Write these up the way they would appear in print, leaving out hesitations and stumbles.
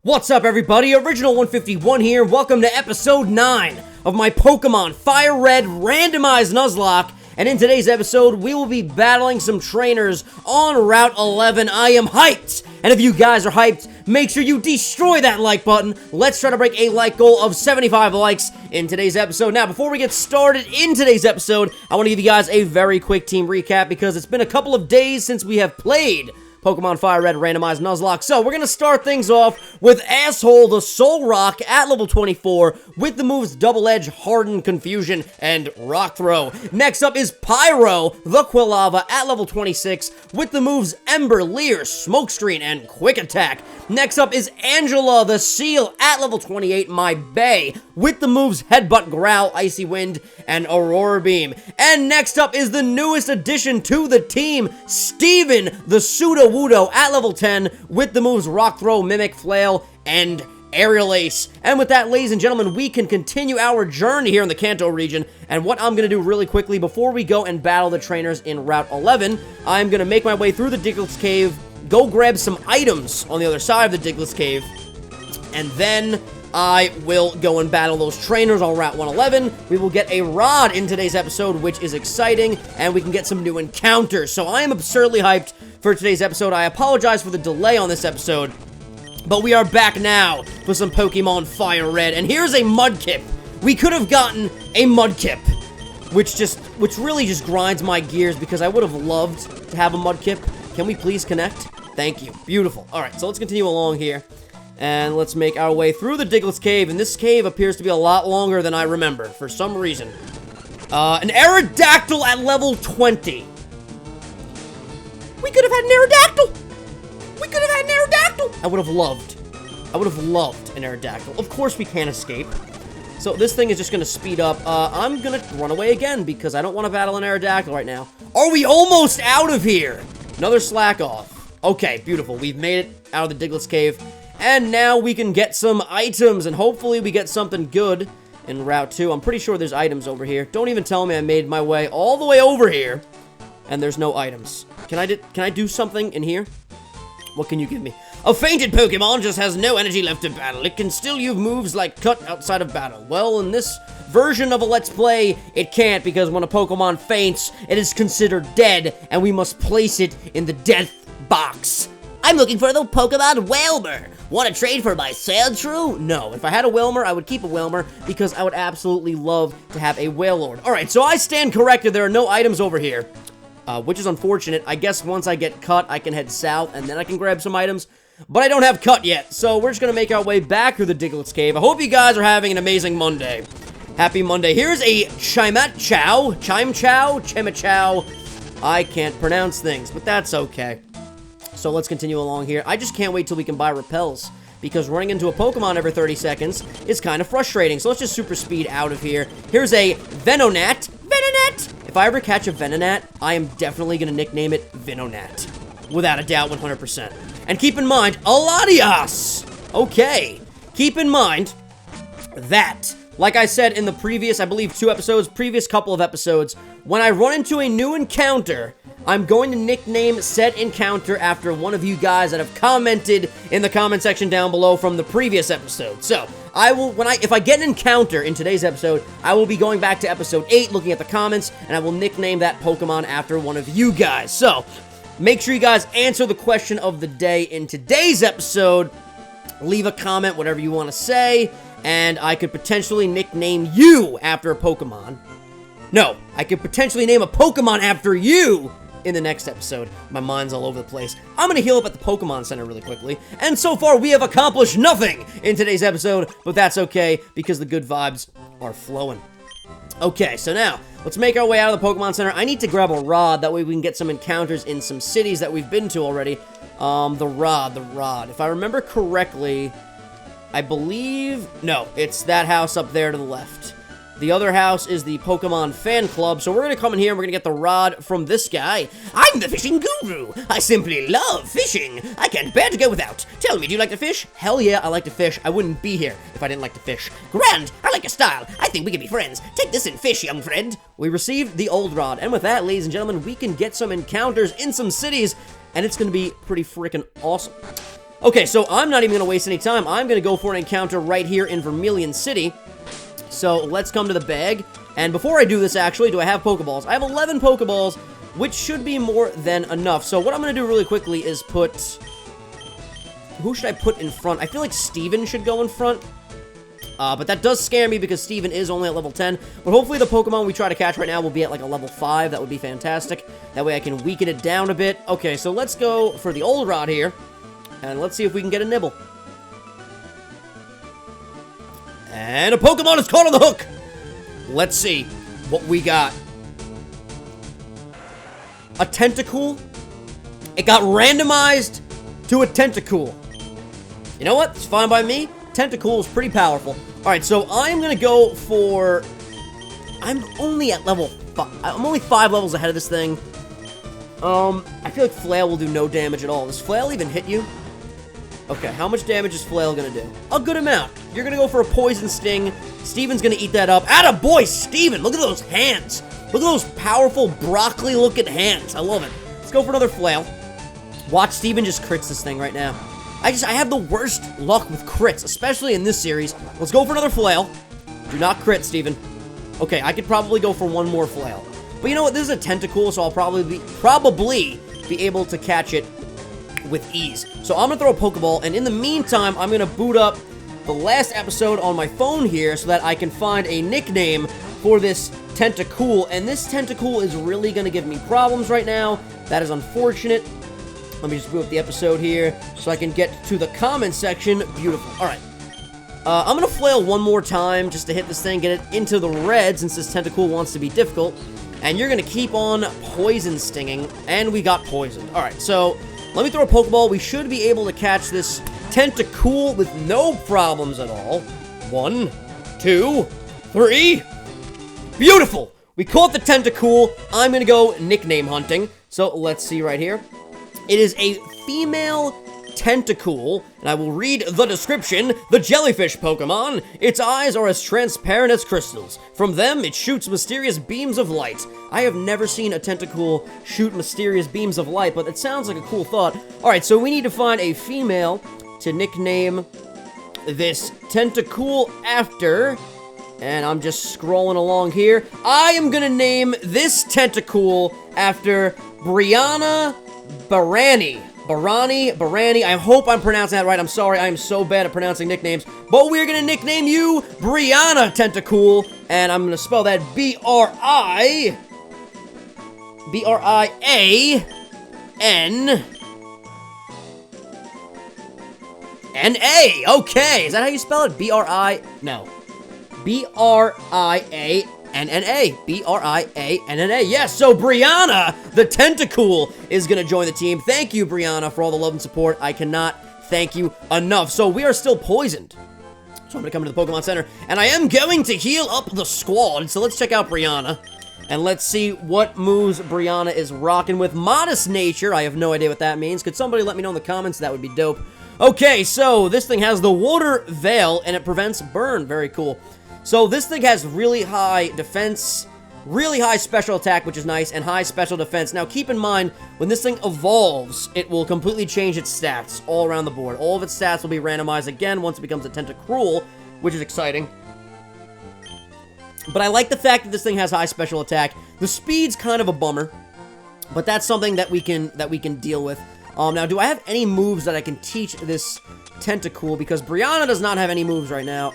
What's up, everybody? Original151 here. Welcome to episode 9 of my Pokemon FireRed Randomized Nuzlocke. And in today's episode, we will be battling some trainers on Route 11. I am hyped! And if you guys are hyped, make sure you destroy that like button. Let's try to break a like goal of 75 likes in today's episode. Now, before we get started in today's episode, I want to give you guys a very quick team recap because it's been a couple of days since we have played Pokemon FireRed Randomized Nuzlocke. So, we're going to start things off with Asshole the Soul Rock at level 24 with the moves Double Edge, Harden, Confusion, and Rock Throw. Next up is Pyro the Quilava at level 26 with the moves Ember, Leer, Smokescreen, and Quick Attack. Next up is Angela the Seal at level 28, my Bay, with the moves Headbutt, Growl, Icy Wind, and Aurora Beam. And next up is the newest addition to the team, Steven the Sudowoodo at level 10 with the moves Rock Throw, Mimic, Flail, and Aerial Ace. And with that, ladies and gentlemen, we can continue our journey here in the Kanto region. And what I'm going to do really quickly before we go and battle the trainers in Route 11, I'm going to make my way through the Diglett's Cave, go grab some items on the other side of the Diglett's Cave, and then I will go and battle those trainers on Route 111. We will get a rod in today's episode, which is exciting, and we can get some new encounters. So I am absurdly hyped for today's episode. I apologize for the delay on this episode, but we are back now for some Pokemon FireRed, and here's a Mudkip. We could have gotten a Mudkip, which really just grinds my gears because I would have loved to have a Mudkip. Can we please connect? Thank you. Beautiful. All right, so let's continue along here. And let's make our way through the Diglett's Cave. And this cave appears to be a lot longer than I remember, for some reason. An Aerodactyl at level 20. We could have had an Aerodactyl! We could have had an Aerodactyl! I would have loved an Aerodactyl. Of course we can't escape. So this thing is just going to speed up. I'm going to run away again because I don't want to battle an Aerodactyl right now. Are we almost out of here? Another slack off. Okay, beautiful. We've made it out of the Diglett's Cave. And now we can get some items, and hopefully we get something good in Route 2. I'm pretty sure there's items over here. Don't even tell me I made my way all the way over here, and there's no items. Can I do something in here? What can you give me? A fainted Pokemon just has no energy left to battle. It can still use moves like Cut outside of battle. Well, in this version of a Let's Play, it can't, because when a Pokemon faints, it is considered dead, and we must place it in the death box. I'm looking for the Pokemon Wailmer. Want to trade for my Sandshrew? No. If I had a Wailmer, I would keep a Wailmer because I would absolutely love to have a Wailord. Alright, so I stand corrected. There are no items over here, which is unfortunate. I guess once I get Cut, I can head south, and then I can grab some items. But I don't have Cut yet, so we're just going to make our way back through the Diglett's Cave. I hope you guys are having an amazing Monday. Happy Monday. Here's a Chimichao. I can't pronounce things, but that's okay. So let's continue along here. I just can't wait till we can buy repels, because running into a Pokemon every 30 seconds is kind of frustrating. So let's just super speed out of here. Here's a Venonat. If I ever catch a Venonat, I am definitely going to nickname it Venonat. Without a doubt, 100%. And keep in mind, Latias. Okay. Keep in mind that, like I said in the previous, I believe previous couple of episodes, when I run into a new encounter, I'm going to nickname said encounter after one of you guys that have commented in the comment section down below from the previous episode. So, if I get an encounter in today's episode, I will be going back to episode 8, looking at the comments, and I will nickname that Pokemon after one of you guys. So, make sure you guys answer the question of the day in today's episode. Leave a comment, whatever you want to say, and I could potentially nickname you after a Pokemon. No, I could potentially name a Pokemon after you in the next episode. My mind's all over the place. I'm gonna heal up at the Pokemon Center really quickly, and so far we have accomplished nothing in today's episode, but that's okay, because the good vibes are flowing. Okay, so now, let's make our way out of the Pokemon Center. I need to grab a rod, that way we can get some encounters in some cities that we've been to already. The rod. If I remember correctly, I believe, no, it's that house up there to the left. The other house is the Pokemon Fan Club, so we're going to come in here and we're going to get the rod from this guy. I'm the fishing guru. I simply love fishing. I can't bear to go without. Tell me, do you like to fish? Hell yeah, I like to fish. I wouldn't be here if I didn't like to fish. Grand, I like your style. I think we can be friends. Take this and fish, young friend. We received the old rod, and with that, ladies and gentlemen, we can get some encounters in some cities, and it's going to be pretty freaking awesome. Okay, so I'm not even going to waste any time. I'm going to go for an encounter right here in Vermilion City. So let's come to the bag. And before I do this, actually, do I have Pokeballs? I have 11 Pokeballs, which should be more than enough. So what I'm going to do really quickly is put... Who should I put in front? I feel like Steven should go in front. But that does scare me because Steven is only at level 10. But hopefully the Pokemon we try to catch right now will be at like a level 5. That would be fantastic. That way I can weaken it down a bit. Okay, so let's go for the old rod here. And let's see if we can get a nibble. And a Pokemon is caught on the hook! Let's see what we got. A Tentacool? It got randomized to a Tentacool. You know what? It's fine by me. Tentacool is pretty powerful. Alright, so I'm gonna go for... I'm only at level 5. I'm only 5 levels ahead of this thing. I feel like Flail will do no damage at all. Does Flail even hit you? Okay, how much damage is Flail gonna do? A good amount. You're gonna go for a Poison Sting. Steven's gonna eat that up. Attaboy, Steven! Look at those hands! Look at those powerful broccoli-looking hands. I love it. Let's go for another Flail. Watch Steven just crits this thing right now. I have the worst luck with crits, especially in this series. Let's go for another Flail. Do not crit, Steven. Okay, I could probably go for one more Flail. But you know what? This is a Tentacool, so I'll probably be able to catch it with ease. So I'm gonna throw a Pokeball, and in the meantime, I'm gonna boot up the last episode on my phone here so that I can find a nickname for this Tentacool. And this Tentacool is really gonna give me problems right now. That is unfortunate. Let me just boot up the episode here so I can get to the comment section. Beautiful. Alright. I'm gonna Flail one more time just to hit this thing, get it into the red since this Tentacool wants to be difficult. And you're gonna keep on Poison Stinging, and we got poisoned. Alright, so let me throw a Pokeball. We should be able to catch this Tentacool with no problems at all. 1, 2, 3. Beautiful! We caught the Tentacool. I'm gonna go nickname hunting. So let's see right here. It is a female Tentacool, and I will read the description. The jellyfish Pokemon. Its eyes are as transparent as crystals. From them, it shoots mysterious beams of light. I have never seen a Tentacool shoot mysterious beams of light, but it sounds like a cool thought. Alright, so we need to find a female to nickname this Tentacool after. And I'm just scrolling along here. I am gonna name this Tentacool after Brianna Barani. I hope I'm pronouncing that right. I'm sorry, I am so bad at pronouncing nicknames. But we're gonna nickname you Brianna Tentacool. And I'm gonna spell that B-R-I-A-N-N-A. Okay, is that how you spell it? B-R-I... No. B-R-I-A-N-N-A. B-R-I-A-N-N-A. Yes, so Brianna, the Tentacool, is going to join the team. Thank you, Brianna, for all the love and support. I cannot thank you enough. So we are still poisoned. So I'm going to come to the Pokemon Center, and I am going to heal up the squad. So let's check out Brianna, and let's see what moves Brianna is rocking with. Modest Nature. I have no idea what that means. Could somebody let me know in the comments? That would be dope. Okay, so this thing has the Water Veil, and it prevents burn. Very cool. So this thing has really high defense, really high special attack, which is nice, and high special defense. Now, keep in mind, when this thing evolves, it will completely change its stats all around the board. All of its stats will be randomized again once it becomes a Tentacruel, which is exciting. But I like the fact that this thing has high special attack. The speed's kind of a bummer, but that's something that we can deal with. Now, do I have any moves that I can teach this Tentacool? Because Brianna does not have any moves right now.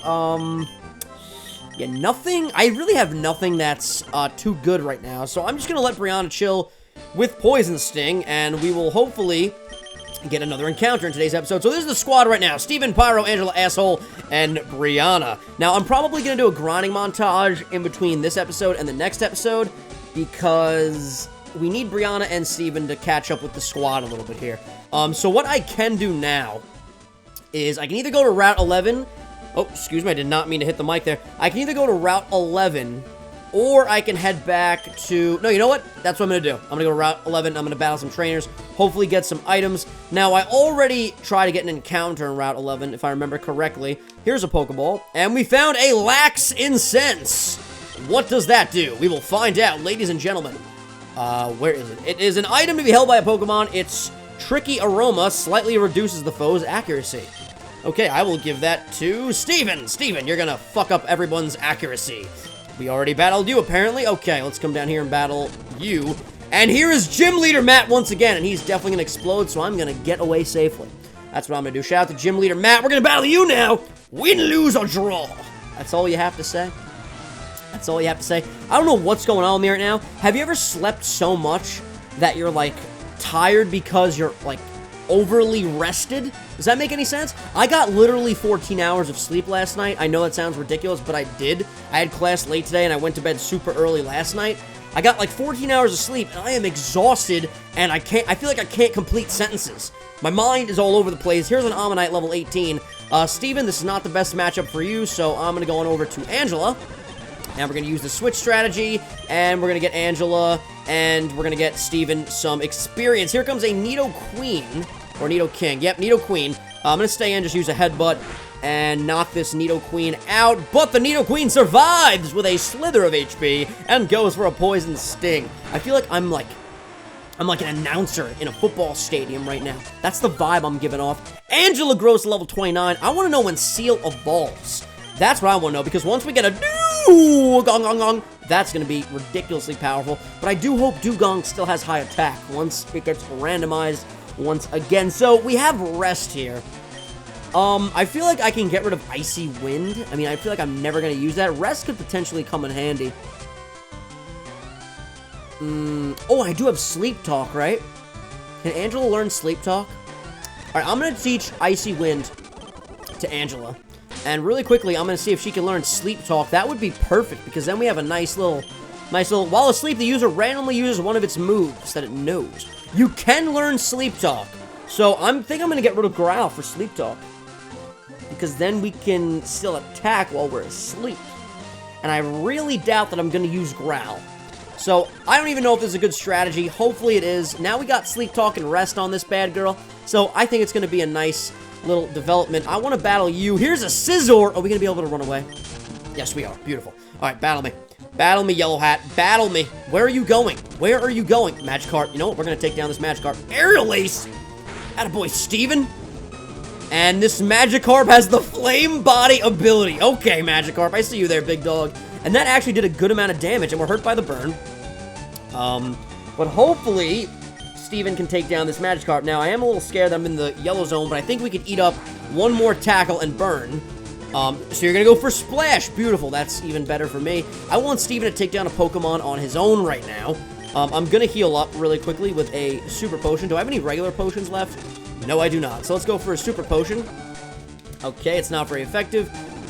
Yeah, nothing. I really have nothing that's too good right now. So I'm just going to let Brianna chill with Poison Sting, and we will hopefully get another encounter in today's episode. So this is the squad right now. Steven, Pyro, Angela, Asshole, and Brianna. Now, I'm probably going to do a grinding montage in between this episode and the next episode, because we need Brianna and Steven to catch up with the squad a little bit here. So what I can do now is I can either go to Route 11... Oh, excuse me, I did not mean to hit the mic there. I can either go to Route 11, or I can head back to... No, you know what? That's what I'm going to do. I'm going to go to Route 11, I'm going to battle some trainers, hopefully get some items. Now, I already tried to get an encounter in Route 11, if I remember correctly. Here's a Pokeball, and we found a Lax Incense. What does that do? We will find out, ladies and gentlemen. Where is it? It is an item to be held by a Pokemon. Its Tricky Aroma slightly reduces the foe's accuracy. Okay, I will give that to Steven. Steven, you're gonna fuck up everyone's accuracy. We already battled you, apparently. Okay, let's come down here and battle you. And here is Gym Leader Matt once again, and he's definitely gonna explode, so I'm gonna get away safely. That's what I'm gonna do. Shout out to Gym Leader Matt. We're gonna battle you now. Win, lose, or draw. That's all you have to say. That's all you have to say. I don't know what's going on with me right now. Have you ever slept so much that you're, like, tired because you're, like, overly rested? Does that make any sense? I got literally 14 hours of sleep last night. I know that sounds ridiculous, but I did. I had class late today, and I went to bed super early last night. I got, like, 14 hours of sleep, and I am exhausted, and I feel like I can't complete sentences. My mind is all over the place. Here's an Ammonite level 18. Steven, this is not the best matchup for you, so I'm gonna go on over to Angela. And we're going to use the switch strategy, and we're going to get Angela, and we're going to get Steven some experience. Here comes a Nido Queen, or Nido King. Yep, Nido Queen. I'm going to stay in, just use a headbutt, and knock this Nido Queen out. But the Nido Queen survives with a slither of HP, and goes for a poison sting. I feel like I'm like an announcer in a football stadium right now. That's the vibe I'm giving off. Angela grows to level 29. I want to know when Seal evolves. That's what I want to know, because once we get a Gong Gong Gong, that's going to be ridiculously powerful. But I do hope Dugong still has high attack once it gets randomized once again. So we have Rest here. I feel like I can get rid of Icy Wind. I mean, I feel like I'm never going to use that. Rest could potentially come in handy. Oh, I do have Sleep Talk, right? Can Angela learn Sleep Talk? All right, I'm going to teach Icy Wind to Angela. And really quickly, I'm going to see if she can learn Sleep Talk. That would be perfect, because then we have a nice little... While asleep, the user randomly uses one of its moves that it knows. You can learn Sleep Talk. So I think I'm going to get rid of Growl for Sleep Talk, because then we can still attack while we're asleep. And I really doubt that I'm going to use Growl. So I don't even know if this is a good strategy. Hopefully it is. Now we got Sleep Talk and Rest on this bad girl. So I think it's going to be a nice little development. I want to battle you. Here's a Scizor. Are we going to be able to run away? Yes, we are. Beautiful. All right, battle me. Battle me, Yellow Hat. Battle me. Where are you going? Where are you going? Magikarp. You know what? We're going to take down this Magikarp. Aerial Ace. Attaboy, Steven. And this Magikarp has the Flame Body ability. Okay, Magikarp. I see you there, big dog. And that actually did a good amount of damage, and we're hurt by the burn. But hopefully Steven can take down this Magikarp. Now, I am a little scared that I'm in the yellow zone, but I think we could eat up one more tackle and burn. So you're going to go for Splash. Beautiful. That's even better for me. I want Steven to take down a Pokemon on his own right now. I'm going to heal up really quickly with a Super Potion. Do I have any regular potions left? No, I do not. So let's go for a Super Potion. Okay, it's not very effective.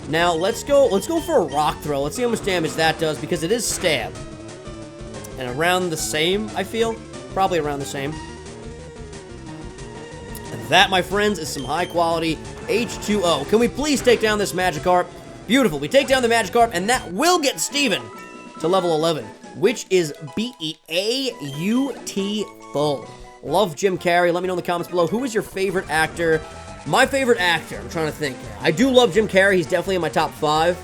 Now, let's go for a Rock Throw. Let's see how much damage that does, because it is Stab. And around the same, I feel. Probably around the same. And that, my friends, is some high-quality H2O. Can we please take down this Magikarp? Beautiful. We take down the Magikarp, and that will get Steven to level 11, which is B-E-A-U-T full. Love Jim Carrey. Let me know in the comments below, who is your favorite actor? My favorite actor, I'm trying to think. I do love Jim Carrey. He's definitely in my top 5.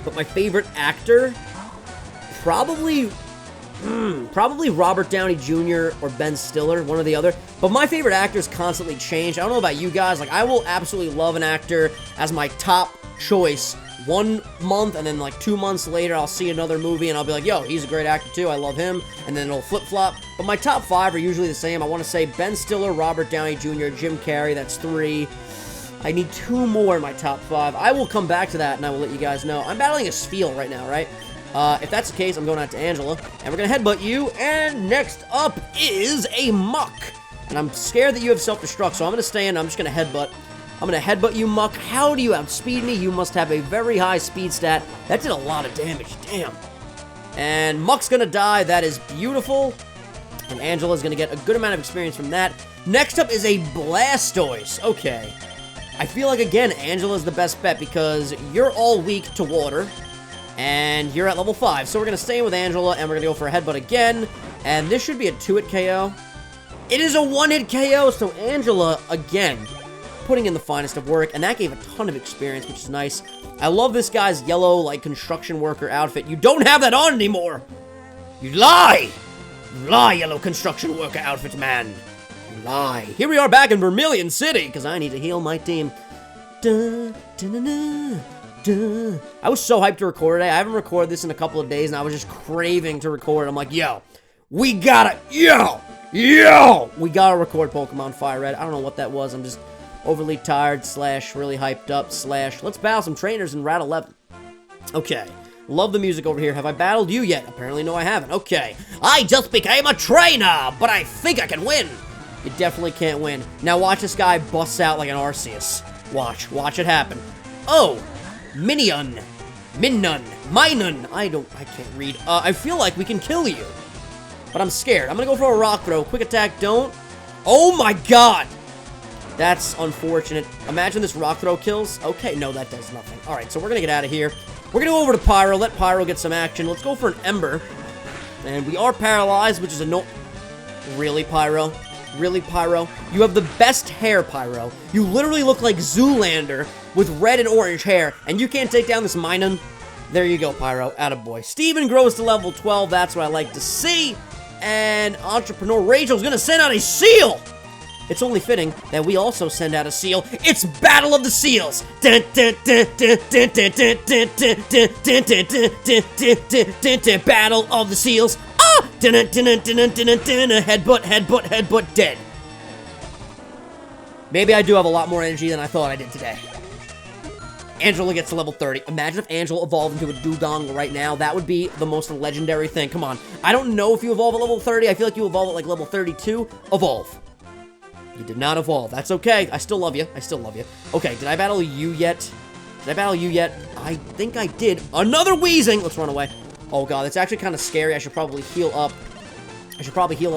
But my favorite actor, probably Robert Downey Jr. or Ben Stiller, one or the other. But my favorite actors constantly change. I don't know about you guys. Like, I will absolutely love an actor as my top choice 1 month, and then like 2 months later, I'll see another movie, and I'll be like, yo, he's a great actor too. I love him. And then it'll flip-flop. But my top 5 are usually the same. I want to say Ben Stiller, Robert Downey Jr., Jim Carrey. That's 3. I need 2 more in my top 5. I will come back to that, and I will let you guys know. I'm battling a Spheal right now, right? If that's the case, I'm going out to Angela, and we're going to headbutt you, and next up is a Muck. And I'm scared that you have self-destruct, so I'm going to stay in, I'm just going to headbutt. I'm going to headbutt you, Muck. How do you outspeed me? You must have a very high speed stat. That did a lot of damage, damn. And Muck's going to die, that is beautiful. And Angela's going to get a good amount of experience from that. Next up is a Blastoise. Okay. I feel like, again, Angela's the best bet because you're all weak to water. And you're at level 5. So we're going to stay in with Angela, and we're going to go for a headbutt again. And this should be a 2-hit KO. It is a 1-hit KO, so Angela, again, putting in the finest of work. And that gave a ton of experience, which is nice. I love this guy's yellow, like, construction worker outfit. You don't have that on anymore! You lie! You lie, yellow construction worker outfit man! lie. Here we are back in Vermilion City, because I need to heal my team. Dun, dun, dun, dun, dun. I was so hyped to record today. I haven't recorded this in a couple of days, and I was just craving to record. I'm like, yo, we gotta record Pokemon FireRed. I don't know what that was. I'm just overly tired / really hyped up / let's battle some trainers in Route 11. Okay. Love the music over here. Have I battled you yet? Apparently, no, I haven't. Okay. I just became a trainer, but I think I can win. You definitely can't win. Now watch this guy bust out like an Arceus. Watch it happen. Oh, Minion. Minun. Minun. I can't read. I feel like we can kill you. But I'm scared. I'm gonna go for a rock throw. Quick attack, don't. Oh my god. That's unfortunate. Imagine this rock throw kills. Okay, no, that does nothing. Alright, so we're gonna get out of here. We're gonna go over to Pyro, let Pyro get some action. Let's go for an Ember. And we are paralyzed, which is a no... Really, Pyro? Really, Pyro? You have the best hair, Pyro. You literally look like Zoolander with red and orange hair, and you can't take down this Minun? There you go, Pyro. Attaboy. Steven grows to level 12. That's what I like to see. And Entrepreneur Rachel's gonna send out a Seal! It's only fitting that we also send out a seal. It's Battle of the Seals! Battle of the Seals! Ah! Headbutt, dead. Maybe I do have a lot more energy than I thought I did today. Angela gets to level 30. Imagine if Angela evolved into a Dugong right now. That would be the most legendary thing. Come on. I don't know if you evolve at level 30. I feel like you evolve at like level 32. Evolve. You did not evolve. That's okay. I still love you. Okay, did I battle you yet? I think I did. Another Weezing! Let's run away. Oh god, that's actually kind of scary. I should probably heal up.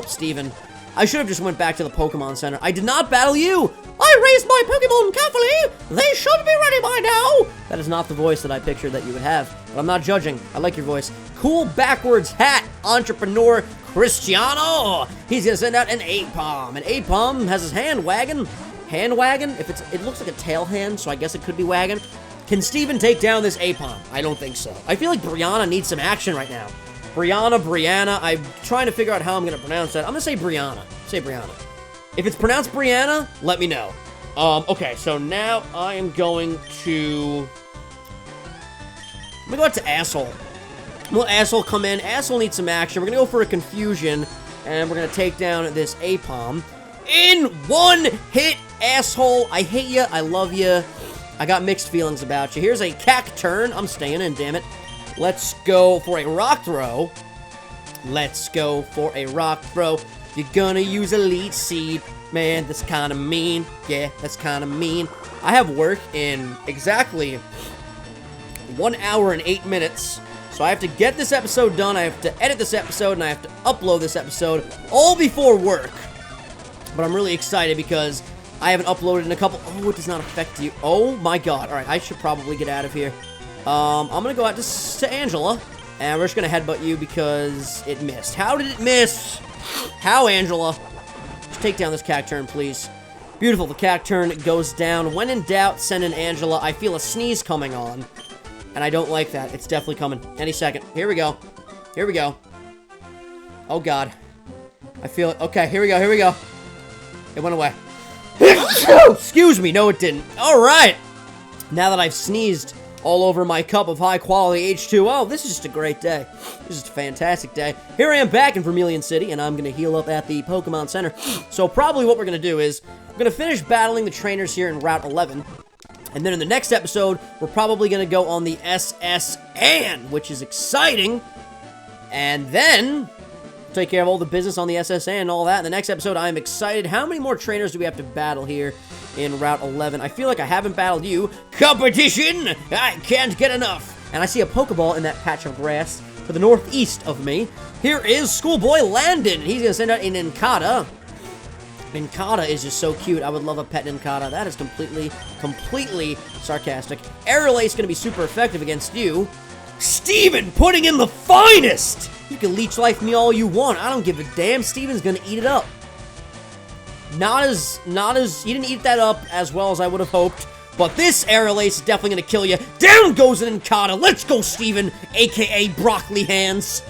Steven. I should have just went back to the Pokemon Center. I did not battle you! I raised my Pokemon carefully! They should be ready by now! That is not the voice that I pictured that you would have. But I'm not judging. I like your voice. Cool backwards hat, Entrepreneur Cristiano! He's gonna send out an Apom. An Apom has his hand wagging. Hand wagging? It looks like a tail hand, so I guess it could be wagging. Can Steven take down this Apom? I don't think so. I feel like Brianna needs some action right now. Brianna. I'm trying to figure out how I'm gonna pronounce that. I'm gonna say Brianna. If it's pronounced Brianna, let me know. Okay, so now I am going to... I'm gonna go out to Asshole. We'll Asshole come in. Asshole needs some action. We're gonna go for a Confusion, and we're gonna take down this Apom. In one hit, Asshole. I hate you. I love you. I got mixed feelings about you. Here's a Cacturn. I'm staying in, damn it. Let's go for a Rock Throw. You're gonna use Elite Seed. Man, that's kind of mean. Yeah, that's kind of mean. I have work in exactly 1 hour and 8 minutes. So I have to get this episode done, I have to edit this episode, and I have to upload this episode all before work. But I'm really excited because I haven't uploaded in a couple... Oh, it does not affect you. Oh my god. Alright, I should probably get out of here. I'm gonna go out to Angela, and we're just gonna headbutt you because it missed. How did it miss? How, Angela? Just take down this Cacturn, please. Beautiful, the Cacturn goes down. When in doubt, send in Angela. I feel a sneeze coming on. And I don't like that. It's definitely coming. Any second. Here we go. Oh, God. I feel it. Okay, here we go. It went away. Excuse me. No, it didn't. All right. Now that I've sneezed all over my cup of high-quality H2O, this is just a great day. This is a fantastic day. Here I am back in Vermilion City, and I'm going to heal up at the Pokemon Center. So probably what we're going to do is we're going to finish battling the trainers here in Route 11. And then in the next episode, we're probably going to go on the SSN, which is exciting. And then take care of all the business on the SSN and all that. In the next episode, I'm excited. How many more trainers do we have to battle here in Route 11? I feel like I haven't battled you. Competition! I can't get enough. And I see a Pokeball in that patch of grass to the northeast of me. Here is Schoolboy Landon. He's going to send out a Nincada. Nincada is just so cute. I would love a pet Nincada. That is completely sarcastic. Aerial Ace is going to be super effective against you. Steven putting in the finest! You can leech life me all you want. I don't give a damn. Steven's going to eat it up. Not as, he didn't eat that up as well as I would have hoped. But this Aerial Ace is definitely going to kill you. Down goes an Nincada. Let's go, Steven, a.k.a. Broccoli Hands.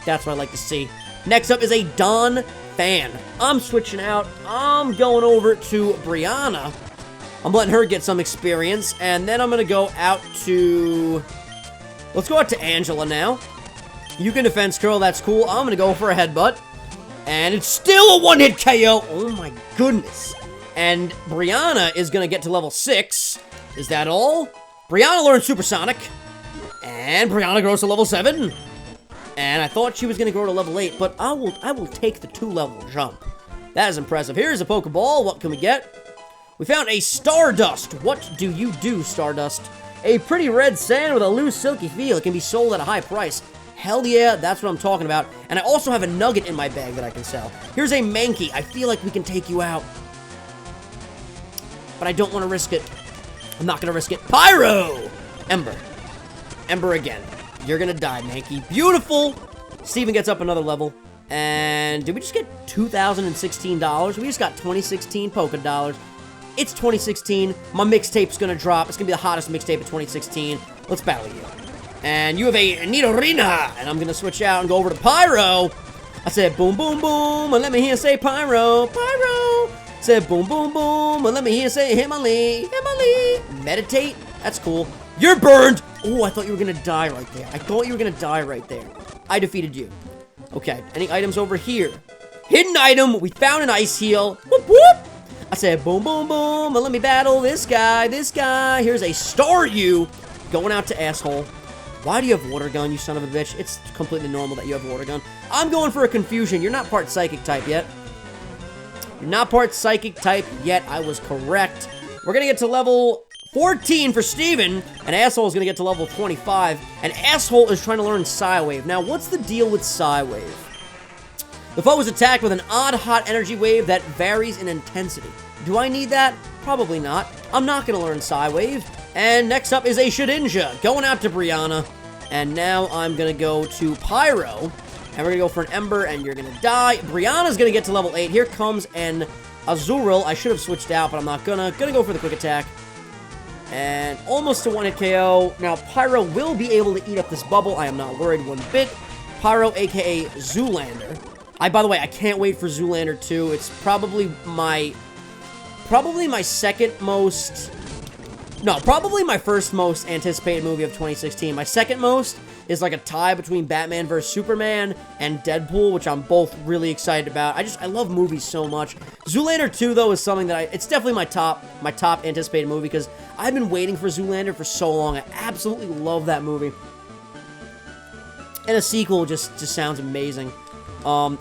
That's what I like to see. Next up is a Don fan. I'm switching out. I'm going over to Brianna. I'm letting her get some experience, and then I'm going to go out to... Let's go out to Angela now. You can defense curl, that's cool. I'm going to go for a headbutt. And it's still a one-hit KO. Oh my goodness. And Brianna is going to get to level 6. Is that all? Brianna learns Supersonic. And Brianna grows to level 7. And I thought she was going to grow to level 8, but I will take the 2-level jump. That is impressive. Here's a Pokeball. What can we get? We found a Stardust. What do you do, Stardust? A pretty red sand with a loose, silky feel. It can be sold at a high price. Hell yeah, that's what I'm talking about. And I also have a nugget in my bag that I can sell. Here's a Mankey. I feel like we can take you out. But I don't want to risk it. I'm not going to risk it. Pyro! Ember. Ember again. You're going to die, Mankey. Beautiful! Steven gets up another level. And did we just get $2,016? We just got 2016 Polka Dollars. It's 2016. My mixtape's going to drop. It's going to be the hottest mixtape of 2016. Let's battle you. And you have a Nidorina. And I'm going to switch out and go over to Pyro. I said boom, boom, boom. And let me hear say Pyro. Pyro. Said boom, boom, boom. And let me hear say Himali. Himali. Meditate. That's cool. You're burned. Oh, I thought you were going to die right there. I thought you were going to die right there. I defeated you. Okay. Any items over here? Hidden item. We found an ice heal. Whoop, whoop. I said boom, boom, boom. And let me battle this guy. This guy. Here's a Staryu. Going out to asshole. Why do you have water gun, you son of a bitch? It's completely normal that you have water gun. I'm going for a confusion. You're not part psychic type yet. You're not part psychic type yet. I was correct. We're going to get to level 14 for Steven. And Asshole is going to get to level 25. And Asshole is trying to learn Psy-Wave. Now, what's the deal with Psy-Wave? The foe is attacked with an odd hot energy wave that varies in intensity. Do I need that? Probably not. I'm not going to learn Psy-Wave. And next up is a Shedinja, going out to Brianna. And now I'm going to go to Pyro. And we're going to go for an Ember, and you're going to die. Brianna's going to get to level 8. Here comes an Azurill. I should have switched out, but I'm not gonna. Gonna go for the quick attack. And almost a one-hit KO. Now, Pyro will be able to eat up this bubble. I am not worried one bit. Pyro, a.k.a. Zoolander. By the way, I can't wait for Zoolander 2. It's probably my second most... No, probably my first most anticipated movie of 2016. My second most is like a tie between Batman vs. Superman and Deadpool, which I'm both really excited about. I love movies so much. Zoolander 2, though, is something that it's definitely my top anticipated movie, because I've been waiting for Zoolander for so long. I absolutely love that movie. And a sequel just sounds amazing.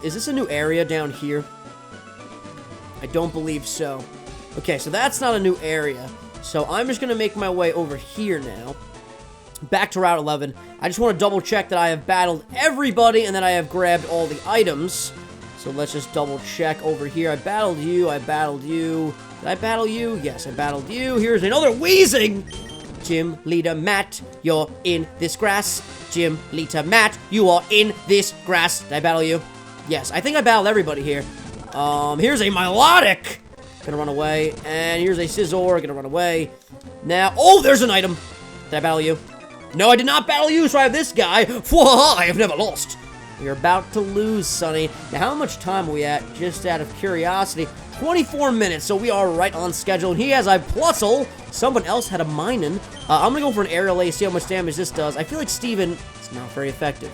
Is this a new area down here? I don't believe so. Okay, so that's not a new area. So I'm just going to make my way over here now. Back to Route 11. I just want to double check that I have battled everybody and that I have grabbed all the items. So let's just double check over here. I battled you. I battled you. Did I battle you? Yes, I battled you. Here's another Wheezing. Gym Leader Matt, you're in this grass. Gym Leader Matt, you are in this grass. Did I battle you? Yes, I think I battled everybody here. Here's a Milotic. Gonna run away. And here's a Scizor. Gonna run away. Now, oh, there's an item. Did I battle you? No, I did not battle you, so I have this guy. I have never lost. You're about to lose, Sonny. Now, how much time are we at? Just out of curiosity. 24 minutes, so we are right on schedule. And he has a Plusle. Someone else had a Minun. I'm gonna go for an Aerial Ace, see how much damage this does. I feel like Steven is not very effective.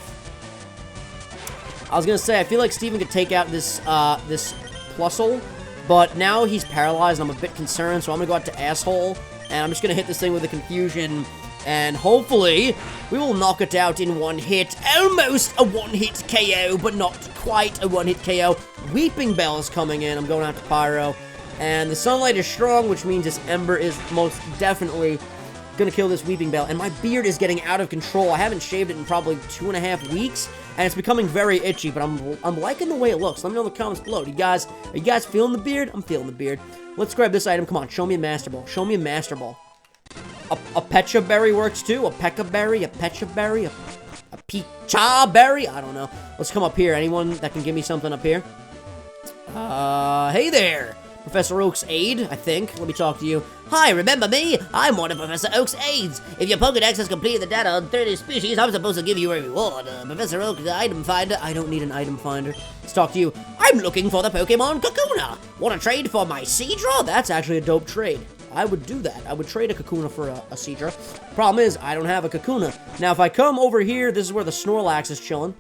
I was gonna say, I feel like Steven could take out this, this Plusle. But now he's paralyzed, and I'm a bit concerned, so I'm going to go out to Asshole, and I'm just going to hit this thing with a Confusion, and hopefully, we will knock it out in one hit. Almost a one-hit KO, but not quite a one-hit KO. Weeping Bell is coming in. I'm going out to Pyro, and the Sunlight is strong, which means this Ember is most definitely going to kill this Weeping Bell, and my beard is getting out of control. I haven't shaved it in probably 2.5 weeks, and it's becoming very itchy, but I'm liking the way it looks. Let me know in the comments below. Are you guys feeling the beard? I'm feeling the beard. Let's grab this item. Come on, show me a Master Ball. Show me a Master Ball. A Pecha Berry works too. A Pekka Berry, a Pecha Berry, a Pecha Berry. I don't know. Let's come up here. Anyone that can give me something up here? Hey there. Professor Oak's aide, I think. Let me talk to you. Hi, remember me? I'm one of Professor Oak's aides. If your Pokedex has completed the data on 30 species, I'm supposed to give you a reward. Professor Oak, the item finder. I don't need an item finder. Let's talk to you. I'm looking for the Pokemon Kakuna. Want to trade for my Seadra? That's actually a dope trade. I would do that. I would trade a Kakuna for a Seadra. Problem is, I don't have a Kakuna. Now, if I come over here, this is where the Snorlax is chilling.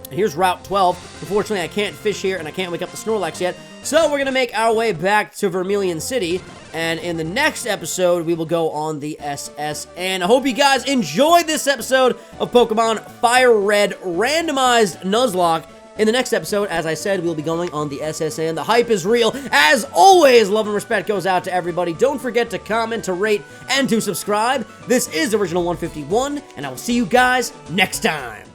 And here's Route 12. Unfortunately, I can't fish here, and I can't wake up the Snorlax yet. So we're going to make our way back to Vermilion City. And in the next episode, we will go on the SS. And I hope you guys enjoyed this episode of Pokemon FireRed Randomized Nuzlocke. In the next episode, as I said, we'll be going on the SSN. The hype is real. As always, love and respect goes out to everybody. Don't forget to comment, to rate, and to subscribe. This is Original151, and I will see you guys next time.